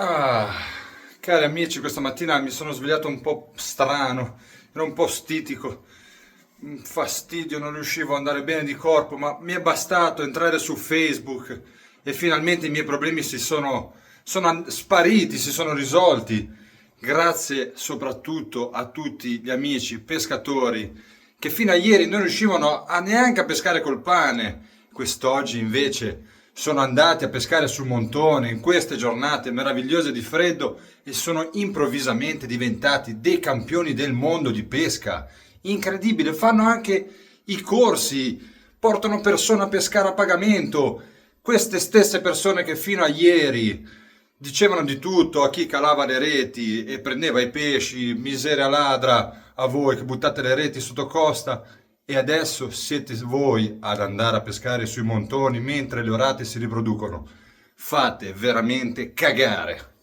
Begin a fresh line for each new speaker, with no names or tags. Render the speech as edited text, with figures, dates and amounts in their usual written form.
Ah, cari amici, questa mattina mi sono svegliato un po' strano, ero un po' stitico, un fastidio, non riuscivo ad andare bene di corpo, ma mi è bastato entrare su Facebook e finalmente i miei problemi sono spariti, si sono risolti. Grazie soprattutto a tutti gli amici pescatori che fino a ieri non riuscivano a neanche a pescare col pane. Quest'oggi invece sono andati a pescare sul montone in queste giornate meravigliose di freddo e sono improvvisamente diventati dei campioni del mondo di pesca. Incredibile, fanno anche i corsi, portano persone a pescare a pagamento. Queste stesse persone che fino a ieri dicevano di tutto a chi calava le reti e prendeva i pesci, miseria ladra a voi che buttate le reti sotto costa, e adesso siete voi ad andare a pescare sui montoni mentre le orate si riproducono. Fate veramente cagare.